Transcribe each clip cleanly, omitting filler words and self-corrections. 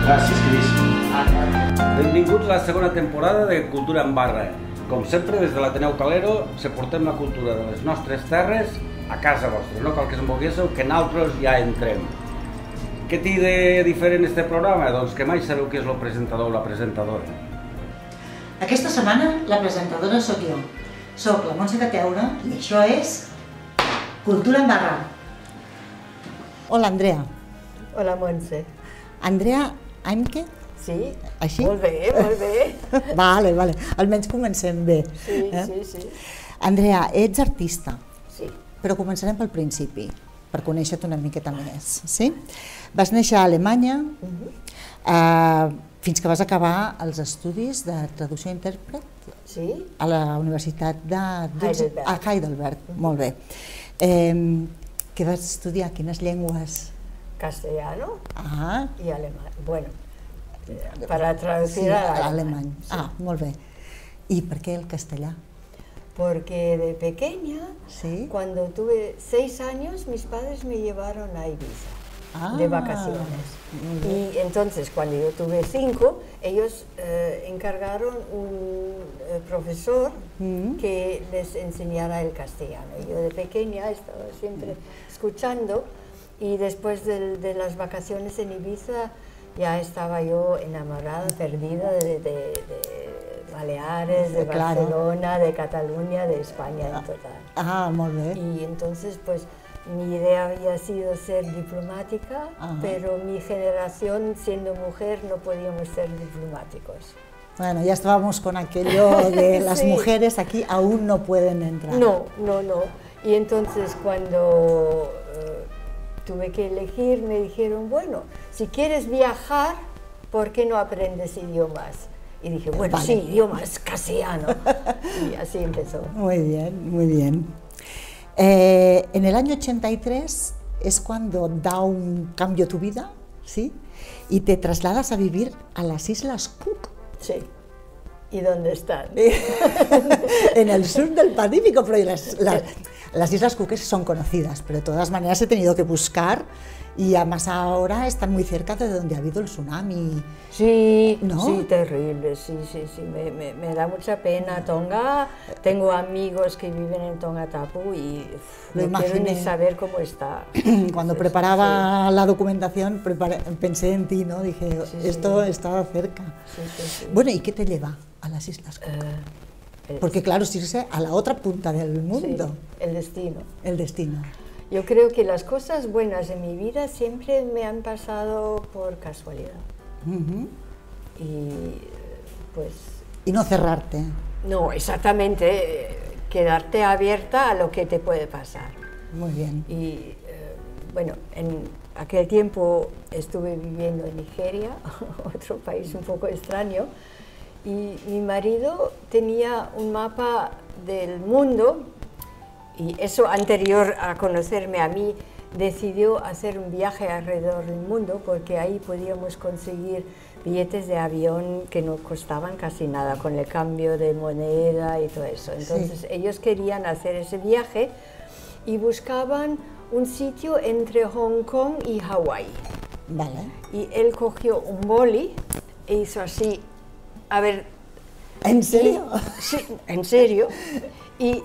Gràcies, Cris. Benvinguts a la segona temporada de Cultura en Barra. Com sempre, des de l'Ateneu Calero, se portem la cultura de les nostres terres a casa vostra. No cal que se'n volguéssiu, que nosaltres ja entrem. Què té de diferent este programa? Doncs que mai sabeu qui és el presentador o la presentadora. Aquesta setmana la presentadora sóc jo. Soc la Montse Cateura i això és Cultura en Barra. Hola, Andrea. Hola, Montse. Andrea Aimke? Sí, així? Molt bé, molt bé. Vale. Almenys comencem bé. Sí. Andrea, ets artista. Sí. Però començarem pel principi, per conèixer-te una miqueta més. Sí? Vas néixer a Alemanya, fins que vas acabar els estudis de traducció i intèrpret a la Universitat de Heidelberg. Molt bé. Què vas estudiar? Quines llengües? Castellano y alemán. Bueno, para traducir al alemán. Molt bé. ¿Y por qué el castellano? Porque de pequeña, cuando tuve 6 años, mis padres me llevaron a Ibiza de vacaciones. Y entonces, cuando yo tuve 5, ellos encargaron un profesor que les enseñara el castellano. Yo de pequeña estaba siempre escuchando. Y después de las vacaciones en Ibiza ya estaba yo enamorada, perdida de Baleares, de Barcelona, de Cataluña, de España en total. Muy bien. Y entonces pues mi idea había sido ser diplomática, pero mi generación siendo mujer no podíamos ser diplomáticos. Bueno, ya estábamos con aquello de las mujeres aquí aún no pueden entrar. No. Y entonces cuando tuve que elegir, me dijeron, bueno, si quieres viajar, ¿por qué no aprendes idiomas? Y dije, bueno, sí, idiomas, castellano. Y así empezó. Muy bien. En el año 83 es cuando da un cambio tu vida, ¿sí? Y te trasladas a vivir a las Islas Cook. Sí. ¿Y dónde están? En el sur del Pacífico, pero las Islas Cook son conocidas, pero de todas maneras he tenido que buscar y además ahora están muy cerca de donde ha habido el tsunami. Sí, ¿no? Sí, terrible, sí, me da mucha pena. Tonga, tengo amigos que viven en Tongatapu y no quiero ni saber cómo está. Cuando preparaba la documentación pensé en ti, ¿no? Dije, esto estaba cerca. Sí. Bueno, ¿y qué te lleva a las Islas Cook? Porque claro, es irse a la otra punta del mundo. Sí, el destino. El destino. Yo creo que las cosas buenas en mi vida siempre me han pasado por casualidad. Y no cerrarte. No, exactamente, quedarte abierta a lo que te puede pasar. Muy bien. Y bueno, en aquel tiempo estuve viviendo en Nigeria, otro país un poco extraño, y mi marido tenía un mapa del mundo, y eso anterior a conocerme a mí, decidió hacer un viaje alrededor del mundo porque ahí podíamos conseguir billetes de avión que no costaban casi nada con el cambio de moneda y todo eso. Entonces ellos querían hacer ese viaje y buscaban un sitio entre Hong Kong y Hawái. Vale. Y él cogió un boli e hizo así, a ver... ¿En serio? Sí, en serio. Y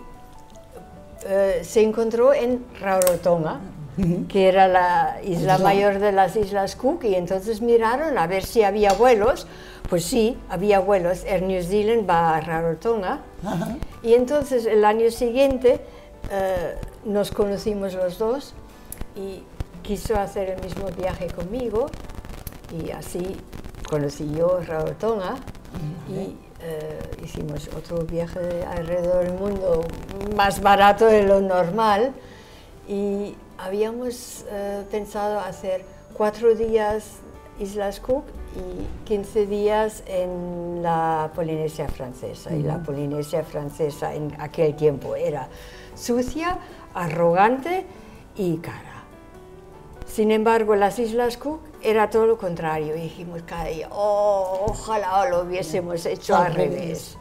se encontró en Rarotonga, que era la isla mayor de las Islas Cook, y entonces miraron a ver si había vuelos. Pues sí, había vuelos. Air New Zealand va a Rarotonga. Y entonces el año siguiente nos conocimos los dos y quiso hacer el mismo viaje conmigo, y así conocí yo Rarotonga y hicimos otro viaje alrededor del mundo más barato de lo normal, y habíamos pensado hacer 4 días Islas Cook y 15 días en la Polinesia Francesa. Y la Polinesia Francesa en aquel tiempo era sucia, arrogante y cara. Sin embargo, las Islas Cook era todo lo contrario. Y dijimos cada día, ojalá lo hubiésemos hecho al revés.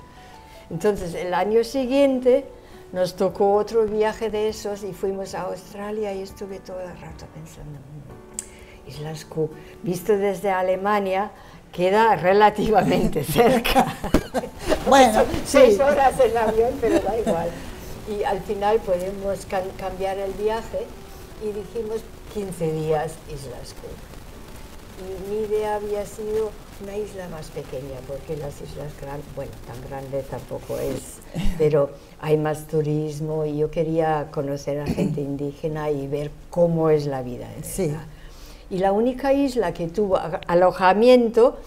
Entonces, el año siguiente nos tocó otro viaje de esos y fuimos a Australia, y estuve todo el rato pensando, Islas Cook, visto desde Alemania, queda relativamente cerca. Bueno, sí. 6 horas en avión, pero da igual. Y al final podemos cambiar el viaje y dijimos 15 días Islas Cook. Y mi idea había sido una isla más pequeña, porque las islas grandes, bueno, tan grande tampoco es, pero hay más turismo y yo quería conocer a gente indígena y ver cómo es la vida en esta. Y la única isla que tuvo alojamiento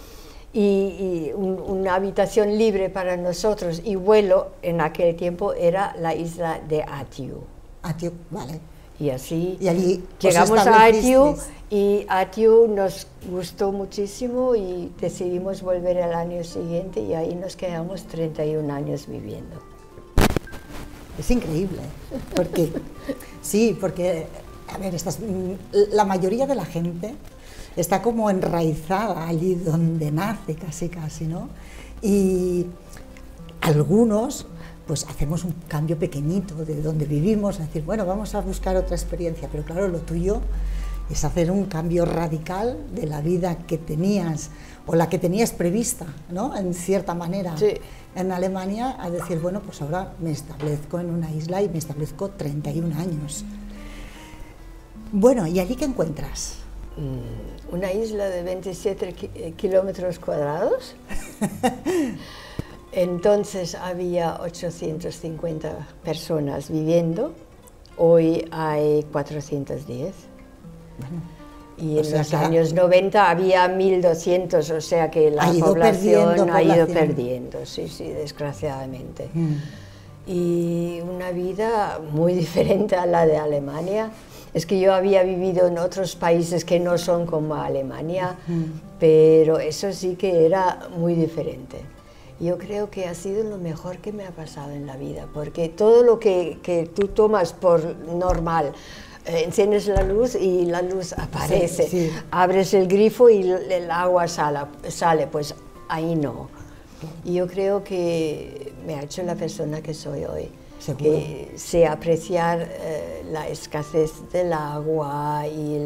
y una habitación libre para nosotros y vuelo en aquel tiempo era la isla de Attu. Attu, vale. Y así y allí llegamos a Attu y Attu nos gustó muchísimo y decidimos volver el año siguiente y ahí nos quedamos 31 años viviendo. Es increíble, porque sí, porque a ver, la mayoría de la gente está como enraizada allí donde nace, casi, ¿no? Y algunos, pues hacemos un cambio pequeñito de donde vivimos, decir, bueno, vamos a buscar otra experiencia, pero claro, lo tuyo es hacer un cambio radical de la vida que tenías, o la que tenías prevista, ¿no? En cierta manera, sí. En Alemania, a decir, bueno, pues ahora me establezco en una isla y me establezco 31 años. Bueno, ¿y allí qué encuentras? Una isla de 27 kilómetros cuadrados. Entonces había 850 personas viviendo, hoy hay 410. Bueno, y en los años 90 había 1200, o sea que la población ha ido perdiendo, sí, desgraciadamente. Y una vida muy diferente a la de Alemania. Es que yo había vivido en otros países que no son como Alemania, pero eso sí que era muy diferente. Yo creo que ha sido lo mejor que me ha pasado en la vida, porque todo lo que tú tomas por normal, enciendes la luz y la luz aparece, sí. Abres el grifo y el agua sale, pues ahí no. Y yo creo que me ha hecho la persona que soy hoy. Seguro. Que sé apreciar la escasez del agua y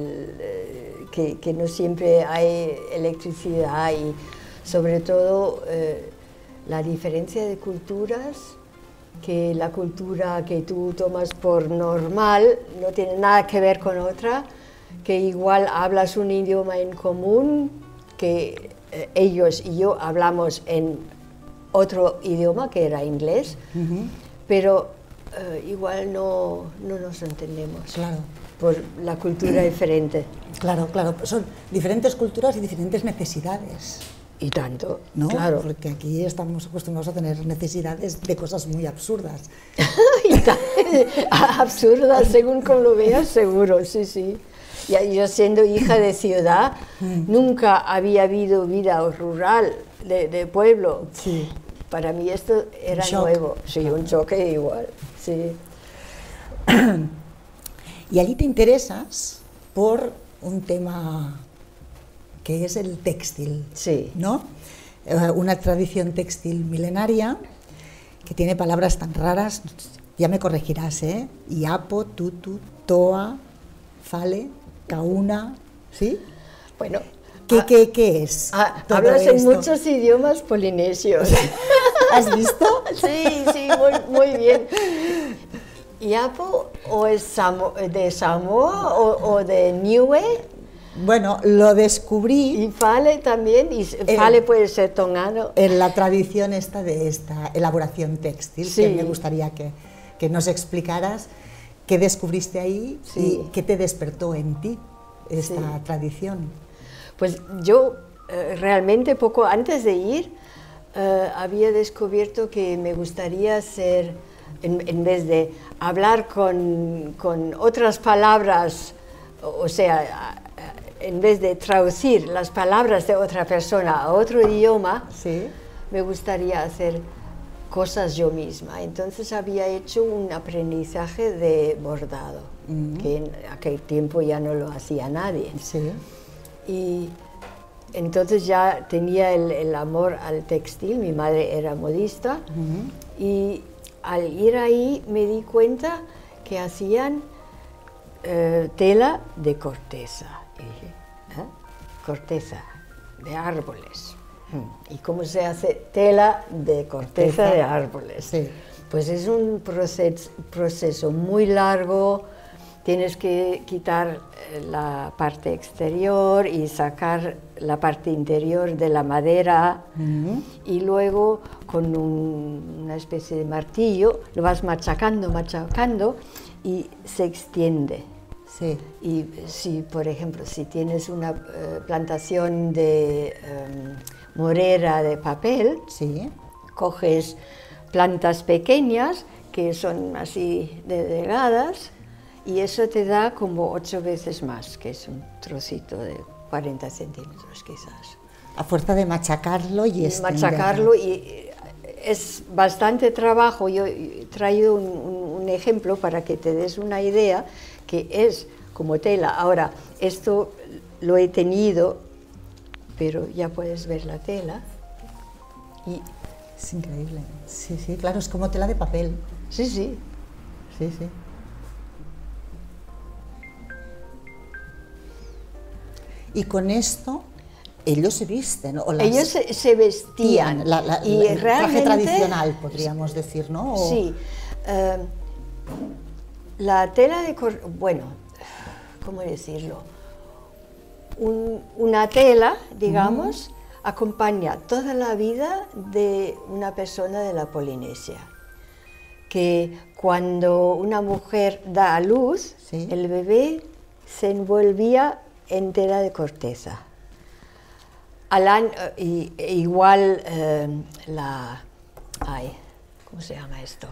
que no siempre hay electricidad y sobre todo la diferencia de culturas, que la cultura que tú tomas por normal no tiene nada que ver con otra, que igual hablas un idioma en común, que ellos y yo hablamos en otro idioma que era inglés, pero igual no nos entendemos. Claro. Por la cultura diferente. Claro, son diferentes culturas y diferentes necesidades. Y tanto, ¿no? Claro. Porque aquí estamos acostumbrados a tener necesidades de cosas muy absurdas. Absurdas, según como lo veas, seguro, sí. Yo siendo hija de ciudad, nunca había habido vida rural, de pueblo. Sí. Para mí esto era nuevo, sí, un choque igual, sí. Y allí te interesas por un tema que es el textil, sí. ¿no? Una tradición textil milenaria que tiene palabras tan raras, ya me corregirás, ¿eh? Iapo, tutu, toa, fale, cauna, ¿sí? Bueno. ¿Qué es? Hablas en muchos idiomas polinesios. ¿Has visto? Sí, muy bien. ¿Iapo o es de Samoa o de Niue? Bueno, lo descubrí. Y fale también, y fale puede ser tongano. En la tradición de esta elaboración textil, sí. Que me gustaría que nos explicaras qué descubriste ahí y qué te despertó en ti esta tradición. Pues yo realmente poco antes de ir había descubierto que me gustaría ser, en vez de hablar con otras palabras, o sea, en vez de traducir las palabras de otra persona a otro idioma, me gustaría hacer cosas yo misma. Entonces había hecho un aprendizaje de bordado, que en aquel tiempo ya no lo hacía nadie. Sí. Y entonces ya tenía el amor al textil, mi madre era modista, y al ir ahí me di cuenta que hacían tela de corteza. Y dije, corteza de árboles. ¿Y cómo se hace tela de corteza de árboles? Sí. Pues es un proceso muy largo, tienes que quitar la parte exterior y sacar la parte interior de la madera y luego con una especie de martillo lo vas machacando y se extiende. Sí. Y si, por ejemplo, si tienes una plantación de morera de papel, Sí. coges plantas pequeñas que son así de delgadas y eso te da como 8 veces más, que es un trocito de 40 centímetros quizás. A fuerza de machacarlo y Machacarlo y es bastante trabajo. Yo he traído un ejemplo para que te des una idea, que es como tela. Ahora, esto lo he tenido, pero ya puedes ver la tela. Y Es increíble. Sí, sí, claro, es como tela de papel. sí, sí. Sí, sí. Y con esto ellos se visten, ¿no? O las- Ellos se vestían. Y el traje realmente, tradicional, podríamos decir, ¿no? O- Sí. La tela de bueno, ¿cómo decirlo? Una tela, digamos, acompaña toda la vida de una persona de la Polinesia. Que cuando una mujer da a luz, Sí. el bebé se envolvía en tela de corteza. Igual ¿cómo se llama esto?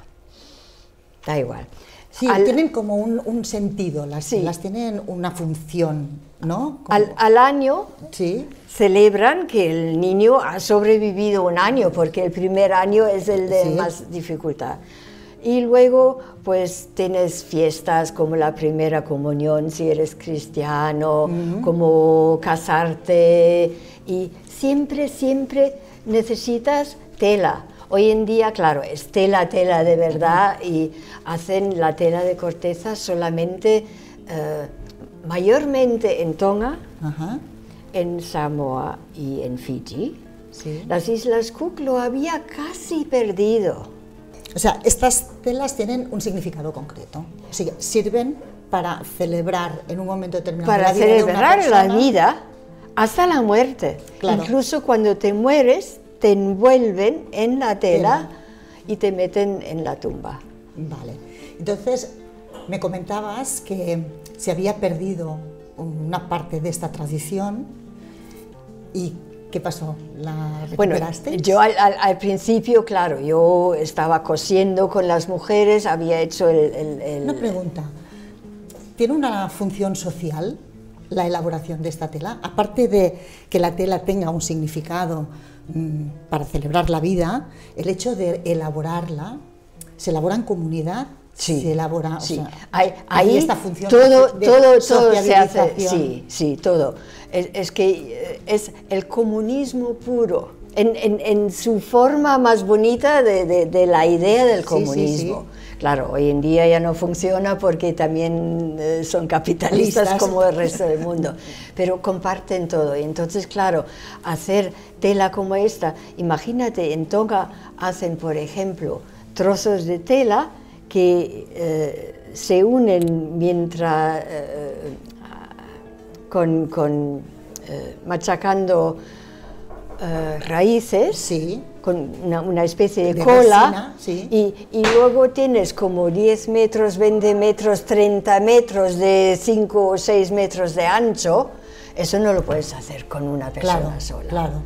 Da igual. Sí, tienen como un sentido, Sí. las tienen una función, ¿no? Como- Al año Sí, celebran que el niño ha sobrevivido un año, porque el primer año es el de Sí. más dificultad. Y luego, pues, tienes fiestas como la primera comunión, si eres cristiano, como casarte, y siempre necesitas tela. Hoy en día, claro, es tela de verdad, y hacen la tela de corteza solamente, mayormente en Tonga, ajá, en Samoa y en Fiji. sí. Las Islas Cook lo había casi perdido. O sea, estas telas tienen un significado concreto. O sea, sirven para celebrar en un momento determinado Para la vida de una celebrar la persona. vida hasta la muerte. Claro. Incluso cuando te mueres, te envuelven en la tela y te meten en la tumba. Vale. Entonces, me comentabas que se había perdido una parte de esta tradición. ¿Y qué pasó? ¿La Bueno, recuperaste? yo al principio, claro, yo estaba cosiendo con las mujeres, había hecho Una pregunta. ¿Tiene una función social la elaboración de esta tela? Aparte de que la tela tenga un significado para celebrar la vida, el hecho de elaborarla, ¿se elabora en comunidad? Sí, Se elabora, sí. o sea, Ahí hay esta función todo de se hace, sociabilización. sí, todo. Es que es el comunismo puro, en su forma más bonita de la idea del comunismo. Sí. Claro, hoy en día ya no funciona porque también son capitalistas como el resto del mundo, pero comparten todo. Y entonces, claro, hacer tela como esta, imagínate, en Tonga hacen, por ejemplo, trozos de tela que se unen mientras machacando raíces, Sí. con una especie de resina, cola, sí. y luego tienes como 10 metros, 20 metros, 30 metros de 5 o 6 metros de ancho. Eso no lo puedes hacer con una persona Claro, sola. claro.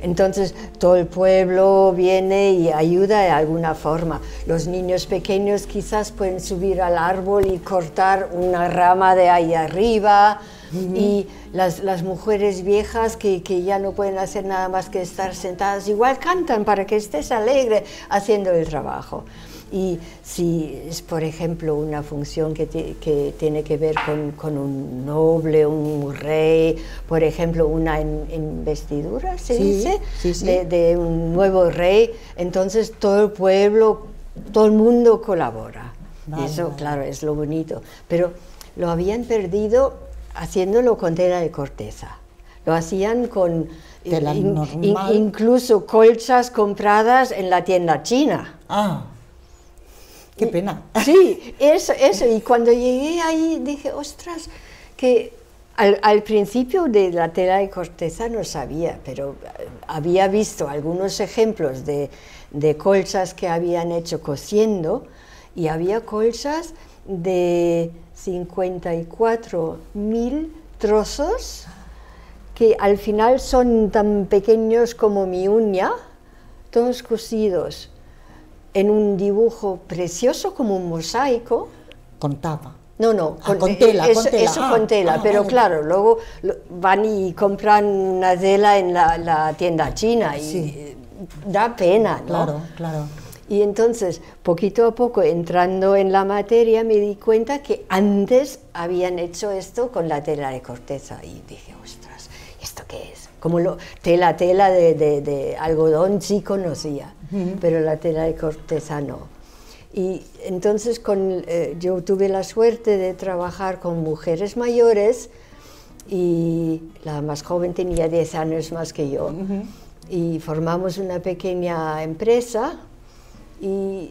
Entonces todo el pueblo viene y ayuda de alguna forma. Los niños pequeños quizás pueden subir al árbol y cortar una rama de ahí arriba, y las mujeres viejas que ya no pueden hacer nada más que estar sentadas, igual cantan para que estés alegre haciendo el trabajo. Y si es, por ejemplo, una función que tiene que ver con un noble, un rey, por ejemplo, una investidura, ¿se dice? Sí, sí. De un nuevo rey, entonces todo el pueblo, todo el mundo colabora. Vale, Y eso, vale. claro, es lo bonito. Pero lo habían perdido haciéndolo con tela de corteza. Lo hacían con Tela normal. incluso colchas compradas en la tienda china. Ah, qué pena. Sí, eso. Y cuando llegué ahí dije, ostras, que al principio de la tela de corteza no sabía, pero había visto algunos ejemplos de colchas que habían hecho cosiendo, y había colchas de 54.000 trozos que al final son tan pequeños como mi uña, todos cosidos en un dibujo precioso como un mosaico. Con tapa. No, con tela, eso, con tela. Eso con tela, pero vale. claro, luego van y compran una tela en la tienda china y Sí. da pena, ¿no? Claro, claro. Y entonces, poquito a poco, entrando en la materia, me di cuenta que antes habían hecho esto con la tela de corteza. Y dije, ostras, ¿esto qué es? Como tela de algodón sí conocía, pero la tela de corteza no. Y entonces yo tuve la suerte de trabajar con mujeres mayores, y la más joven tenía 10 años más que yo. Y formamos una pequeña empresa. Y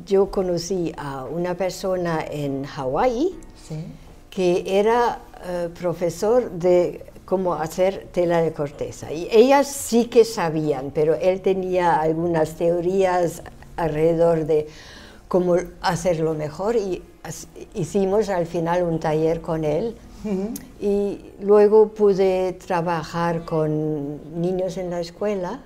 yo conocí a una persona en Hawái, Sí. que era profesor de cómo hacer tela de corteza. Y ellas sí que sabían, pero él tenía algunas teorías alrededor de cómo hacerlo mejor, y hicimos al final un taller con él. Y luego pude trabajar con niños en la escuela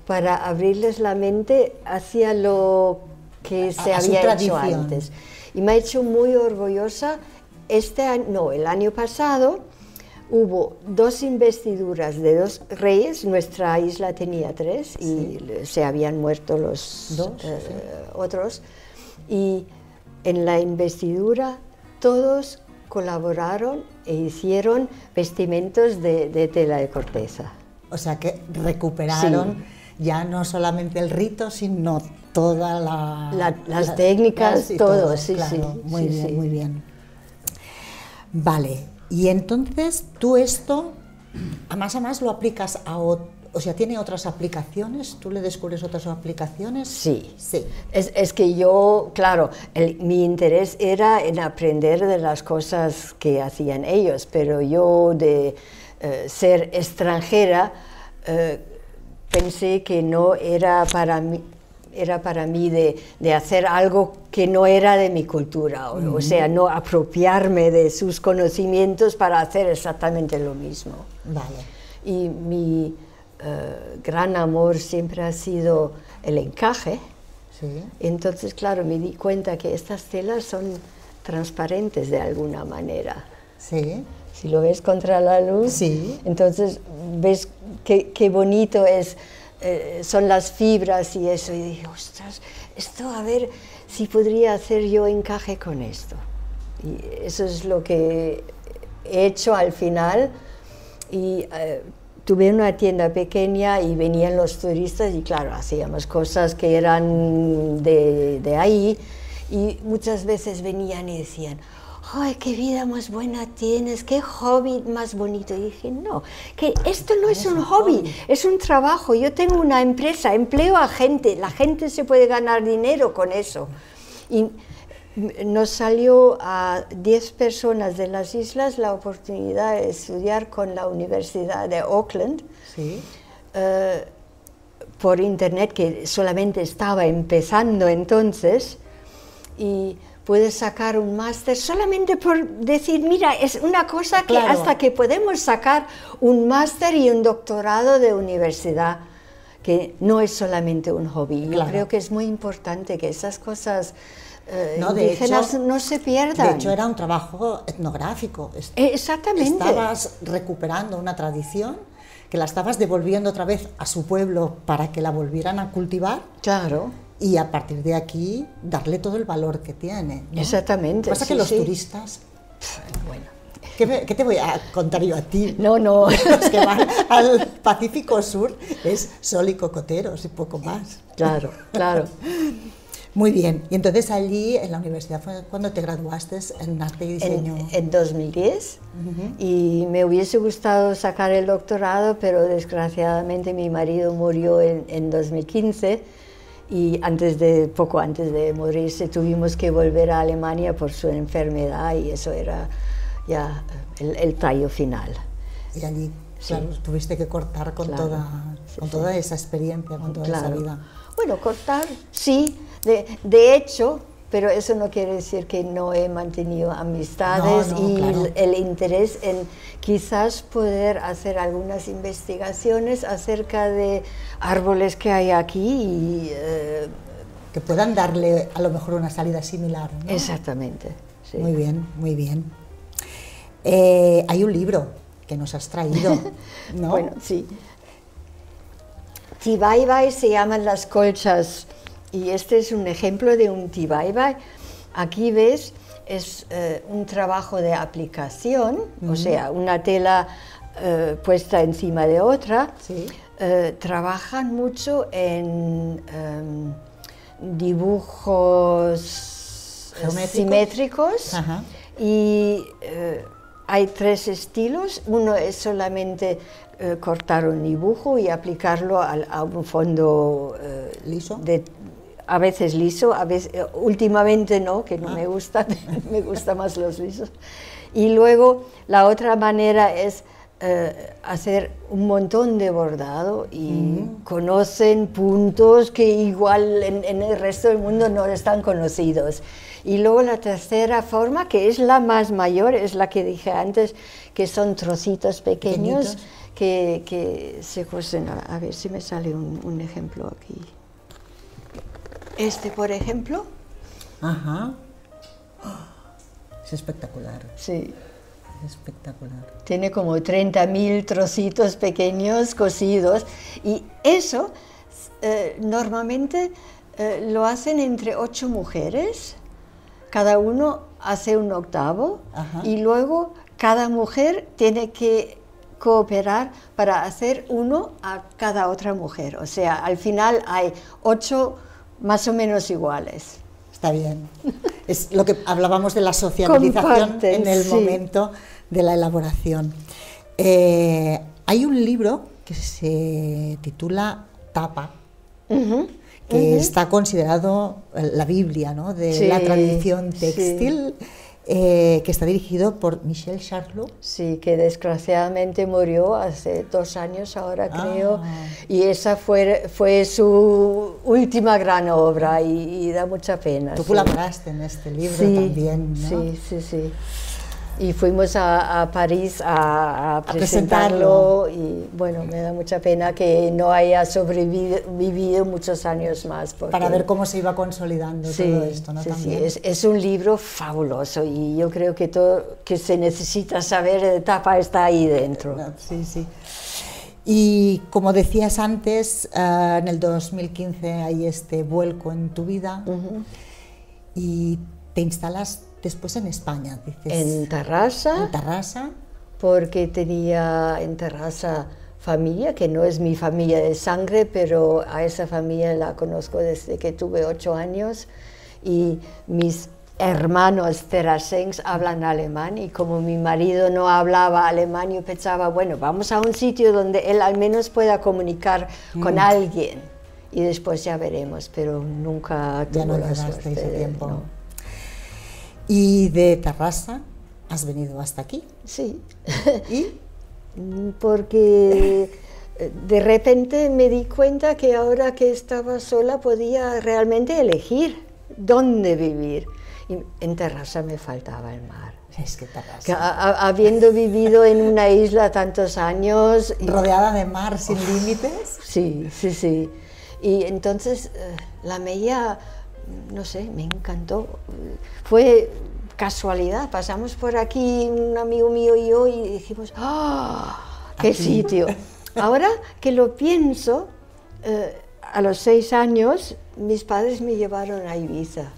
para abrirles la mente hacia lo que se había hecho antes. Y me ha hecho muy orgullosa. El año pasado hubo 2 investiduras de 2 reyes. Nuestra isla tenía 3 y se habían muerto los otros. Y en la investidura todos colaboraron e hicieron vestimentos de tela de corteza. O sea que recuperaron ya no solamente el rito, sino toda las técnicas, todo, sí, claro. sí. Muy sí, bien, sí. muy bien. Vale, y entonces tú esto, a más lo aplicas o sea, ¿tiene otras aplicaciones? ¿Tú le descubres otras aplicaciones? Sí. Sí. Es que yo, claro, mi interés era en aprender de las cosas que hacían ellos, pero yo de ser extranjera, pensé que no era para mí, de hacer algo que no era de mi cultura, o sea, no apropiarme de sus conocimientos para hacer exactamente lo mismo. Vale. Y mi gran amor siempre ha sido el encaje. Sí. Entonces, claro, me di cuenta que estas telas son transparentes de alguna manera. Sí. Si lo ves contra la luz, Sí. entonces ves qué bonito es, son las fibras y eso. Y dije, ostras, esto a ver si podría hacer yo encaje con esto. Y eso es lo que he hecho al final. Y tuve una tienda pequeña y venían los turistas y claro, hacíamos cosas que eran de ahí, y muchas veces venían y decían, ¡ay, qué vida más buena tienes! ¡Qué hobby más bonito! Y dije, no, que esto no es un hobby, es un trabajo. Yo tengo una empresa, empleo a gente, la gente se puede ganar dinero con eso. Y nos salió a 10 personas de las islas la oportunidad de estudiar con la Universidad de Auckland, Sí. por internet, que solamente estaba empezando entonces, y puedes sacar un máster solamente por decir, mira, es una cosa que Claro. hasta que podemos sacar un máster y un doctorado de universidad, que no es solamente un hobby. Yo Claro. creo que es muy importante que esas cosas No, de indígenas hecho- no se pierdan. De hecho, era un trabajo etnográfico. Exactamente. Estabas recuperando una tradición que la estabas devolviendo otra vez a su pueblo para que la volvieran a cultivar, Claro, y a partir de aquí darle todo el valor que tiene, ¿no? exactamente. Pasa que sí, los sí. turistas, Bueno, ¿qué te voy a contar yo a ti? no. Los que van al Pacífico Sur es sol y cocoteros y poco más. Claro, claro. Muy bien, y entonces allí en la universidad fue cuando te graduaste en arte y diseño. En 2010, y me hubiese gustado sacar el doctorado, pero desgraciadamente mi marido murió en 2015, y poco antes de morirse tuvimos que volver a Alemania por su enfermedad, y eso era ya el tallo final. Y allí, claro, tuviste que cortar con, toda esa experiencia, con toda esa vida. Bueno, cortar, sí, de hecho, pero eso no quiere decir que no he mantenido amistades claro. El interés en quizás poder hacer algunas investigaciones acerca de árboles que hay aquí y, que puedan darle a lo mejor una salida similar, ¿no? Exactamente. Sí. Muy bien, muy bien. Hay un libro que nos has traído, ¿no? Bueno, sí. Tibaibai se llaman las colchas, y este es un ejemplo de un tibaibai. Aquí ves, es un trabajo de aplicación, o sea, una tela puesta encima de otra. Sí. Trabajan mucho en dibujos simétricos. Ajá. Y hay 3 estilos. Uno es solamente cortar un dibujo y aplicarlo a un fondo liso. A veces liso, últimamente no, que no me gusta, me gustan más los lisos. Y luego la otra manera es hacer un montón de bordado y conocen puntos que igual en el resto del mundo no están conocidos. Y luego la tercera forma, que es la más mayor, es la que dije antes, que son trocitos pequeños que se cosen. A ver si me sale un ejemplo aquí. Este, por ejemplo. Ajá. Es espectacular. Sí. Es espectacular. Tiene como 30.000 trocitos pequeños cosidos, y eso normalmente lo hacen entre 8 mujeres, cada uno hace un octavo. Ajá. Y luego cada mujer tiene que cooperar para hacer uno a cada otra mujer, o sea, al final hay 8 más o menos iguales. Está bien. Es lo que hablábamos de la socialización en el momento de la elaboración. Hay un libro que se titula Tapa, que está considerado la Biblia, ¿no?, de la tradición textil, que está dirigido por Michel Charlot. Sí, que desgraciadamente murió hace 2 años ahora, creo, y esa fue su última gran obra, y da mucha pena. Tú colaboraste en este libro también, ¿no? Sí. Y fuimos a París a presentarlo, y bueno, me da mucha pena que no haya sobrevivido muchos años más. Para ver cómo se iba consolidando todo esto, ¿no? También. Sí, es un libro fabuloso, y yo creo que todo que se necesita saber de Tapa está ahí dentro. Sí. Y como decías antes, en el 2015 hay este vuelco en tu vida, y te instalas después en España, dices. En Tarrasa. En Tarrasa. Porque tenía en Tarrasa familia, que no es mi familia de sangre, pero a esa familia la conozco desde que tuve 8 años, y mis hermanos terrasenses hablan alemán, y como mi marido no hablaba alemán, yo pensaba, bueno, vamos a un sitio donde él al menos pueda comunicar con alguien, y después ya veremos, pero nunca tuvo la suerte ese tiempo. No. ¿Y de Tarrasa has venido hasta aquí? Sí. ¿Y? Porque de repente me di cuenta que ahora que estaba sola podía realmente elegir dónde vivir. Y en Tarrasa me faltaba el mar. Es que Tarrasa. Habiendo vivido en una isla tantos años. Rodeada de mar sin límites. Sí. Y entonces la veía, no sé, me encantó. Fue casualidad, pasamos por aquí un amigo mío y yo, y dijimos, ¡ah! ¡Qué sitio! Ahora que lo pienso, a los 6 años mis padres me llevaron a Ibiza,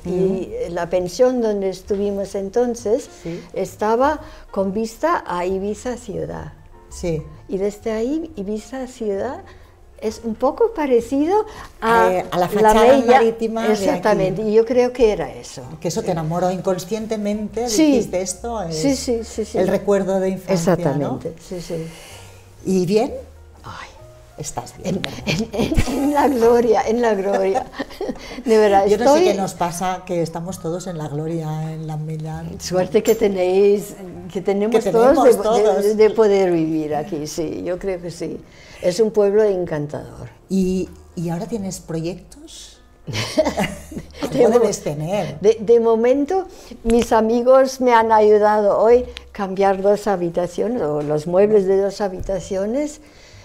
y la pensión donde estuvimos entonces estaba con vista a Ibiza ciudad. Sí. Y desde ahí, Ibiza ciudad, es un poco parecido a la fachada mella marítima de exactamente, aquí. y yo creo que era eso. Que eso te enamoró inconscientemente, Sí. dijiste esto, es Sí. el recuerdo de infancia, Exactamente, ¿no? sí. ¿Y bien? Ay, Estás bien. en la gloria, de verdad. Yo no sé qué nos pasa, que estamos todos en la gloria, en la mella. Suerte que tenéis, que tenemos todos de poder vivir aquí, sí, yo creo que sí. Es un pueblo encantador. ¿Y ahora tienes proyectos? Algo debes tener. De momento, mis amigos me han ayudado hoy a cambiar 2 habitaciones, o los muebles de 2 habitaciones.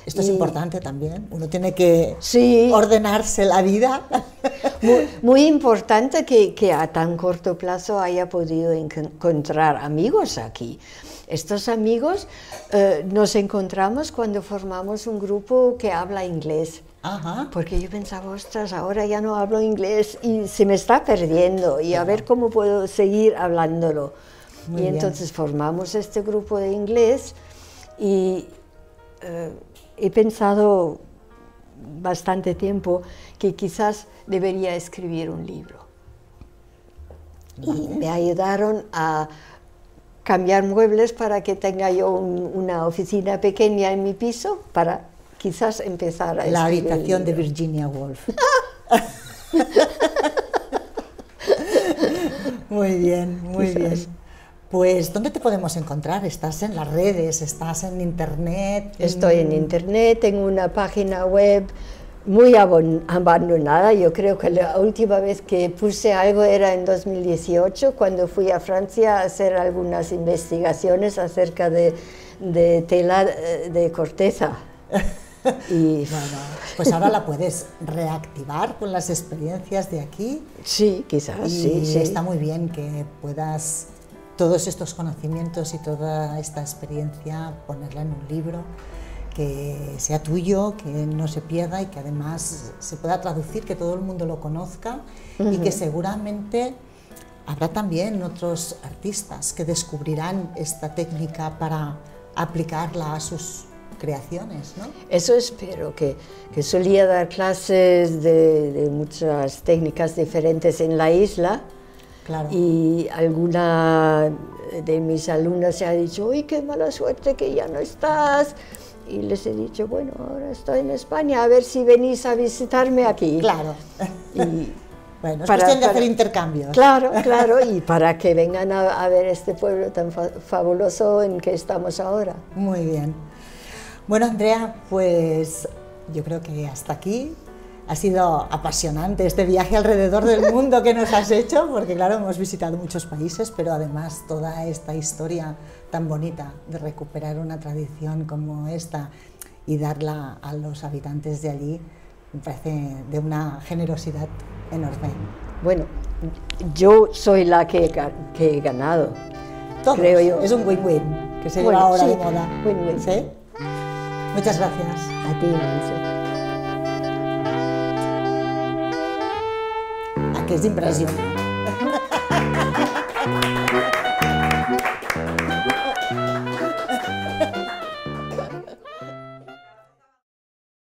Esto es importante también, uno tiene que sí, ordenarse la vida. Muy importante que a tan corto plazo haya podido encontrar amigos aquí. Estos amigos nos encontramos cuando formamos un grupo que habla inglés. Ajá. Porque yo pensaba, ostras, ahora ya no hablo inglés y se me está perdiendo, y a ver cómo puedo seguir hablándolo. Muy y entonces formamos este grupo de inglés y he pensado bastante tiempo que quizás debería escribir un libro. Y me ayudaron a cambiar muebles para que tenga yo una oficina pequeña en mi piso para quizás empezar a escribir. La habitación de Virginia Woolf. Muy bien, muy bien. Pues, ¿dónde te podemos encontrar? ¿Estás en las redes? ¿Estás en internet? Estoy en internet, tengo una página web muy abandonada. Yo creo que la última vez que puse algo era en 2018, cuando fui a Francia a hacer algunas investigaciones acerca de tela de corteza. Y bueno, pues ahora la puedes reactivar con las experiencias de aquí. Sí, quizás, y sí. Está muy bien que puedas todos estos conocimientos y toda esta experiencia ponerla en un libro que sea tuyo, que no se pierda y que además se pueda traducir, que todo el mundo lo conozca y que seguramente habrá también otros artistas que descubrirán esta técnica para aplicarla a sus creaciones, ¿no? Eso espero, que solía dar clases de muchas técnicas diferentes en la isla. Claro. Y alguna de mis alumnas se ha dicho, ¡uy, qué mala suerte que ya no estás! Y les he dicho, bueno, ahora estoy en España, a ver si venís a visitarme aquí. Claro. Y bueno, es cuestión de hacer intercambios. Claro, y para que vengan a ver este pueblo tan fabuloso en que estamos ahora. Muy bien. Bueno, Andrea, pues yo creo que hasta aquí. Ha sido apasionante este viaje alrededor del mundo que nos has hecho, porque claro, hemos visitado muchos países, pero además toda esta historia tan bonita de recuperar una tradición como esta y darla a los habitantes de allí, me parece de una generosidad enorme. Bueno, yo soy la que he ganado, Todos, creo yo. Es un win-win, que se lleva ahora sí, de moda. Win-win. ¿Sí? Muchas gracias. A ti, Nancy. Que és impressionant.